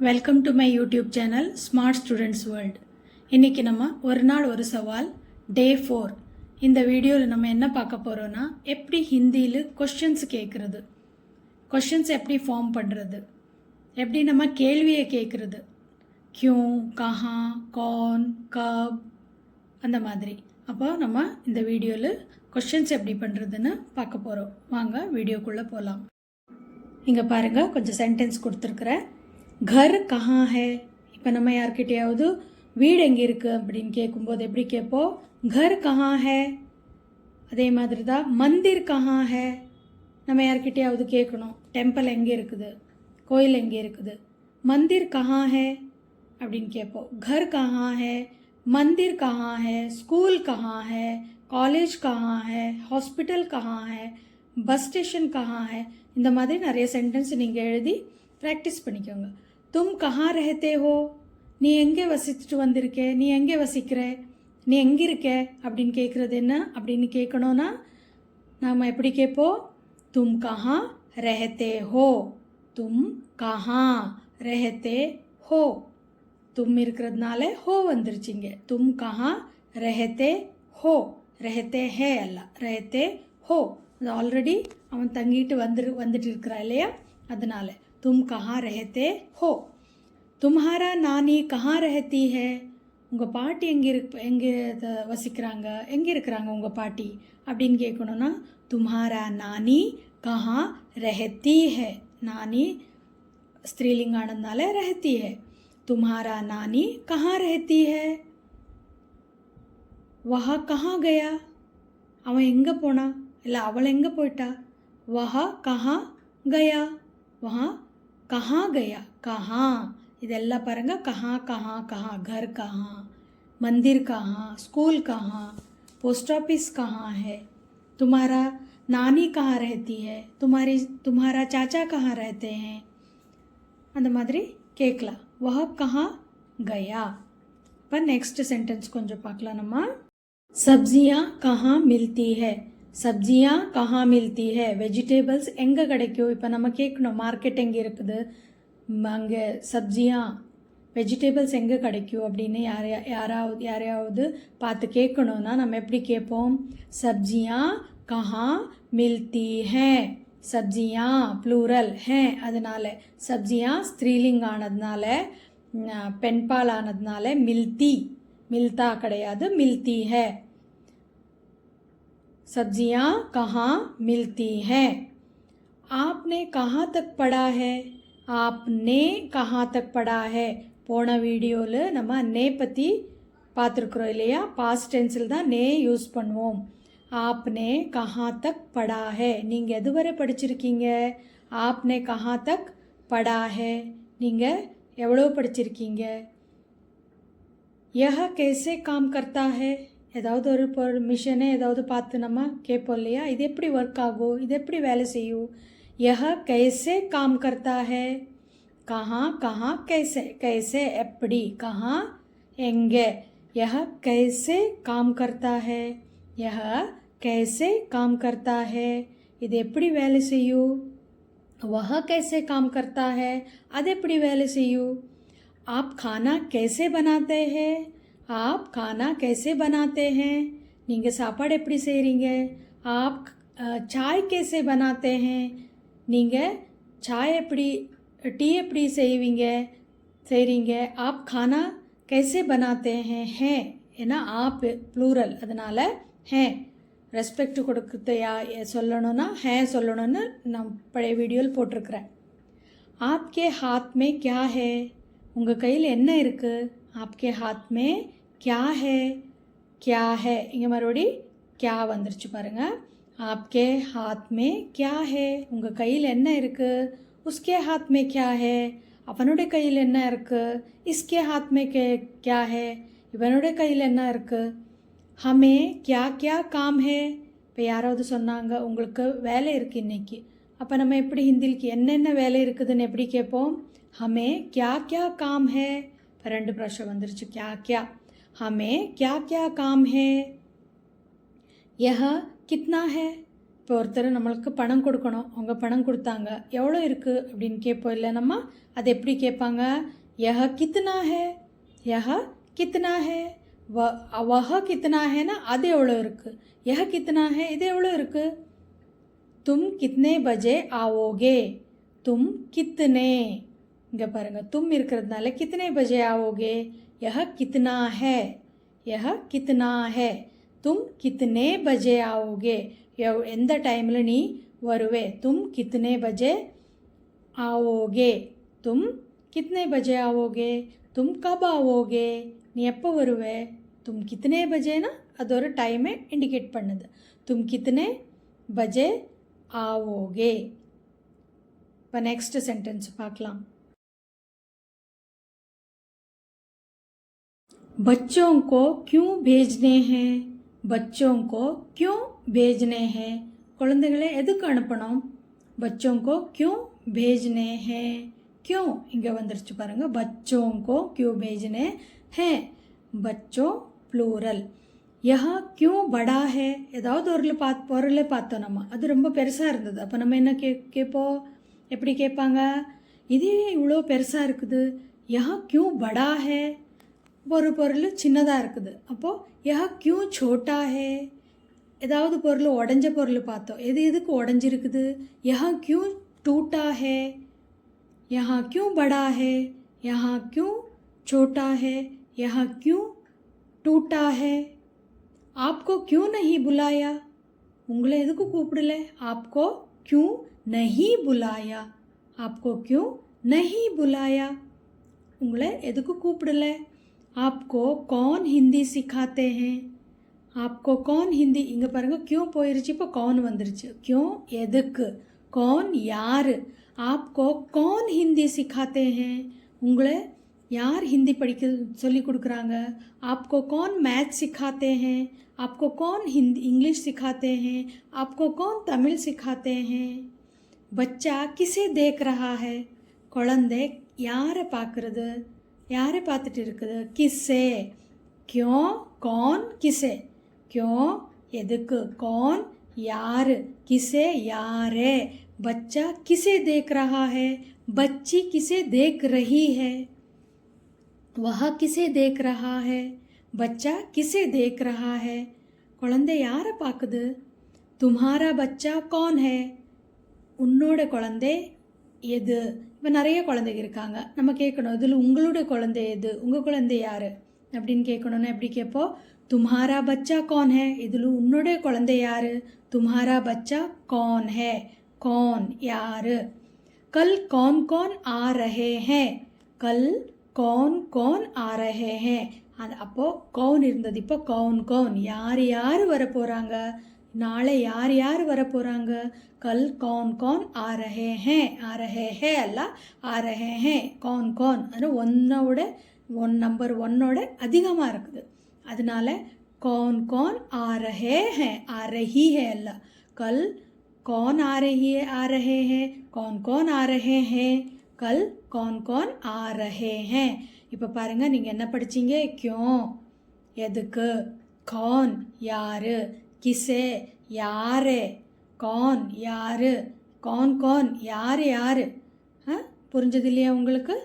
Welcome to my YouTube channel smart students world. இன்றைக்கி நம்ம ஒரு நாள் ஒரு சவால் டே 4. இந்த வீடியோவில் நம்ம என்ன பார்க்க போகிறோன்னா, எப்படி ஹிந்தியில் கொஷின்ஸ் கேட்குறது, கொஷின்ஸ் எப்படி ஃபார்ம் பண்ணுறது, எப்படி நம்ம கேள்வியை கேட்குறது, கியூ, கஹா, கौन, கப், அந்த மாதிரி. அப்போ நம்ம இந்த வீடியோவில் கொஷின்ஸ் எப்படி பண்ணுறதுன்னு பார்க்க போகிறோம். வாங்க வீடியோக்குள்ளே போகலாம். இங்கே பாருங்கள், கொஞ்சம் சென்டென்ஸ் கொடுத்துருக்குறேன். घर कहाँ है. இப்போ நம்ம யார்கிட்டையாவது வீடு எங்கே இருக்குது அப்படின்னு கேட்கும்போது எப்படி கேட்போம், घर कहाँ है. அதே மாதிரி தான் மந்திர் கஹா ஹே. நம்ம யார்கிட்டையாவது கேட்கணும், டெம்பிள் எங்கே இருக்குது, கோயில் எங்கே இருக்குது, மந்திர் கஹா ஹே அப்படின்னு கேட்போம். घर कहाँ है, मंदिर कहाँ है, स्कूल कहाँ है, कॉलेज कहाँ है, हॉस्पिटल कहाँ है, பஸ் ஸ்டேஷன் कहाँ है. இந்த மாதிரி நிறைய சென்டென்ஸ் நீங்கள் எழுதி ப்ராக்டிஸ் பண்ணிக்கோங்க. தும் கஹா ரஹத்தே ஹோ, நீ எங்கே வசிச்சுட்டு வந்திருக்கே, நீ எங்கே வசிக்கிற, நீ எங்கே இருக்க அப்படின்னு கேட்குறது என்ன அப்படின்னு கேட்கணுன்னா நாம் எப்படி கேட்போம், தும் கஹா ரஹத்தே ஹோ, தும் கஹா ரஹத்தே ஹோ. தும் இருக்கிறதுனால ஹோ வந்துருச்சிங்க. தும் கஹா ரஹத்தே ஹோ, ரஹத்தே ஹே அல்ல, ரஹத்தே ஹோ. அது ஆல்ரெடி அவன் தங்கிட்டு வந்துட்டு இருக்கிறா இல்லையா, அதனால तुम कहाँ रहते हो. तुम्हारा नानी कहाँ रहती है, உங்கள் பாட்டி எங்கே வசிக்கிறாங்க, எங்கே இருக்கிறாங்க உங்கள் பாட்டி அப்படின்னு கேட்கணுன்னா तुम्हारा नानी कहाँ रहती है. नानी ஸ்திரீலிங்கானதுனால रहती है. तुम्हारा नानी कहाँ रहती है. वह कहाँ गया, அவன் எங்கே போனா இல்லை அவள் எங்கே போயிட்டா. वह कहाँ गया, वहाँ कहाँ गया, कहाँ. இதெல்லாம் பாருங்க, कहाँ कहाँ कहाँ, घर कहाँ, मंदिर कहाँ, स्कूल कहाँ, पोस्ट ऑफिस कहाँ है, तुम्हारा नानी कहाँ रहती है, तुम्हारा चाचा कहाँ रहते हैं, அந்த மாதிரி கேட்கலாம். वह कहाँ गया. இப்போ நெக்ஸ்ட் சென்டென்ஸ் கொஞ்சம் பார்க்கலாம் நம்ம. सब्जियाँ कहाँ मिलती है, சப்ஜியா கஹா மில்தி ஹே, வெஜிடேபிள்ஸ் எங்கே கிடைக்கும். இப்போ நம்ம கேட்கணும், மார்க்கெட் எங்கே இருக்குது, அங்கே சப்ஜியா வெஜிடேபிள்ஸ் எங்கே கிடைக்கும் அப்படின்னு யாரையாவது பார்த்து கேட்கணுன்னா நம்ம எப்படி கேட்போம், சப்ஜியா கஹா மில்தி ஹே. சப்ஜியா ப்ளூரல் ஹே, அதனால சப்ஜியா ஸ்திரீலிங் ஆனதுனால, பெண்பால் ஆனதுனால மில்தி, மில்தா கிடையாது, மில்தி ஹே. सब्जियाँ कहाँ मिलती हैं. आपने कहाँ तक पढ़ा है, आपने कहाँ तक पढ़ा है. போன வீடியோவில் நம்ம நே பற்றி பார்த்துருக்குறோம் இல்லையா, பாஸ்ட் டென்ஸில் தான் நே யூஸ் பண்ணுவோம். आपने कहाँ तक पढ़ा है, நீங்கள் எதுவரை படிச்சிருக்கீங்க. आपने कहाँ तक पढ़ा है, நீங்கள் எவ்வளோ படிச்சிருக்கீங்க. यह कैसे काम करता है, ஏதாவது ஒரு மிஷனை ஏதாவது பார்த்து நம்ம கேட்போம் இல்லையா, இது எப்படி ஒர்க் ஆகும், இது எப்படி வேலை செய்யும். यह कैसे काम करता है, कहाँ कहाँ कैसे, कैसे எப்படி, कहाँ எங்கே. यह कैसे काम करता है, यह कैसे काम करता है, இது எப்படி வேலை செய்யும். वह कैसे काम करता है, அது எப்படி வேலை செய்யும். आप खाना कैसे बनाते हैं, आप खाना कैसे बनाते हैं, நீங்கள் சாப்பாடு எப்படி செய்கிறீங்க. आप चाय कैसे बनाते हैं, நீங்கள் சாய் எப்படி, டீ எப்படி செய்கிறீங்க. आप खाना कैसे बनाते हैं ஏன்னா आप ப்ளூரல் அதனால் ஹே. ரெஸ்பெக்ட் கொடுக்குறது சொல்லணும்னா ஹே சொல்லணும்னு நான் பழைய வீடியோவில் போட்டிருக்கிறேன். आपके हाथ में क्या है, உங்கள் கையில் என்ன இருக்குது. आपके हाथ में क्या है, क्या है. இங்கே மறுபடி क्या வந்துருச்சு பாருங்கள். आपके हाथ में क्या है, உங்கள் கையில் என்ன இருக்குது. उसके हाथ में क्या है, அவனுடைய கையில் என்ன இருக்குது. इसके हाथ में क्या है, இவனுடைய கையில் என்ன இருக்குது. हमें क्या क्या काम है, இப்போ யாராவது சொன்னாங்க உங்களுக்கு வேலை இருக்குது இன்னைக்கு, அப்போ நம்ம எப்படி ஹிந்திக்கு என்னென்ன வேலை இருக்குதுன்னு எப்படி கேட்போம். हमें क्या क्या काम है, இப்போ 2 ப்ராஷம் வந்துருச்சு. क्या क्या, हमें क्या क्या काम है. यह कितना है, இப்போ ஒருத்தர் நம்மளுக்கு பணம் கொடுக்கணும், அவங்க பணம் கொடுத்தாங்க, எவ்வளோ இருக்குது அப்படின்னு கேட்போம் இல்லை நம்ம. அது எப்படி கேட்பாங்க? யஹ கித்னா ஹே, யஹ கித்னா ஹே, வஹ கித்னா ஹேனா அது எவ்வளோ இருக்குது, யஹ கித்னா ஹே இது எவ்வளோ இருக்குது. தும் கித்னே பஜே ஆவோகே, தும் கித்னே, இங்கே பாருங்கள் தும் இருக்கிறதுனால கித்னே பஜே ஆவோகே, யஹ கித்னா ஹே, யஹ கித்னா ஹே, தும் கித்னே பஜே ஆவோகே, எந்த டைமில் நீ வருவே, தும் கித்னே பஜே ஆவோகே, தும் கித்னே பஜே ஆவோகே, தும் கப் ஆவோகே, நீ எப்போ வருவே. தும் கித்னே பஜேனா அது ஒரு டைமை இண்டிகேட் பண்ணுது. தும் கித்னே பஜே आओगे. இப்போ நெக்ஸ்ட் சென்டென்ஸ் பார்க்கலாம். बच्चों को क्यों भेजने हैं, बच्चों को क्यों भेजने हैं, குழந்தைகளை எதுக்கு அனுப்பணும். बच्चों को क्यों भेजने हैं, क्यों இங்கே வந்துருச்சு பாருங்க. बच्चों को क्यों भेजने हैं, बच्चों प्लूरल. யஹா क्यों बड़ा है, ஏதாவது பொருளை பார்த்தோம் நம்ம, அது ரொம்ப பெருசாக இருந்தது. அப்போ நம்ம என்ன கேட்போம், எப்படி கேட்பாங்க, இதே இவ்வளோ பெருசாக இருக்குது. யஹா क्यों बड़ा है, ஒரு பொருள் சின்னதாக இருக்குது. அப்போது யஹா क्यों छोटा है, ஏதாவது பொருள் உடஞ்ச பொருள் பார்த்தோம், எதுக்கு உடஞ்சிருக்குது. யஹா क्यों टूटा है, யஹா क्यों बड़ा है, யஹா क्यों छोटा है, யஹா क्यों टूटा है. आपको क्यों नहीं बुलाया, उंगले எதுக்கு கூப்பிடல. आपको क्यों नहीं बुलाया, आपको क्यों नहीं बुलाया, उंगले எதுக்கு கூப்பிடல. आपको कौन हिंदी सिखाते हैं, आपको कौन हिंदी, இங்கே பாருங்கள் क्यों போயிருச்சு, இப்போ कौन வந்துருச்சு. क्यों எதுக்கு, कौन யார், आपको कौन हिंदी सिखाते हैं, உங்களை யார் ஹிந்தி படிக்க சொல்லி கொடுக்குறாங்க. आपको कौन मैथ सिखाते हैं, आपको कौन हिंदी इंग्लिश सिखाते हैं, आपको कौन तमिल सिखाते हैं. बच्चा किसे देख रहा है, குழந்தை யாரை பார்க்குறது, யாரை பார்த்துட்டு இருக்குது. किसे, क्यों कौन किसे, क्यों எதுக்கு, कौन யார், किसे யாரே. बच्चा किसे देख रहा है, बच्ची किसे देख रही है, वह किसे देख रहा है, बच्चा किसे देख रहा है. குழந்தை யாரை பார்க்குது. तुम्हारा बच्चा कौन है, உன்னோட குழந்தை எது. இப்போ நிறைய குழந்தைங்க இருக்காங்க, நம்ம கேட்கணும் இதில் உங்களோட குழந்தை எது, உங்கள் குழந்தை யார் அப்படின்னு கேட்கணுன்னா எப்படி கேட்போம். तुम्हारा बच्चा कौन है, இதில் உன்னோட குழந்தை யார். तुम्हारा बच्चा कौन है, कौन யார். कल कौन कौन आ रहे हैं, कल कौन कौन आ रहे हैं, அப்போது கவுன் இருந்தது, இப்போ கவுன் கவுன் யார் யார் வர போகிறாங்க, நாளை யார் யார் வர போகிறாங்க. கல் கவுன் கவுன் ஆ ரஹே ஹே, ஆ ரஹே ஹே அல்ல ஆ ரஹே ஹே, கவுன் கவுன் அது நம்பர் ஒன்னோட அதிகமாக இருக்குது. அதனால कौन कौन आ रहे हैं, आ रही है அல்ல. कल कौन आ रही है, आ रहे हैं, कौन कौन आ रहे हैं, कल कौन कौन आ रहे हैं. இப்போ பாருங்கள் நீங்கள் என்ன படிச்சீங்க. क्यों எதுக்கு, कौन யார், किसे யாரே, कौन யார், कौन कौन யார் யார். புரிஞ்சது இல்லையா உங்களுக்கு.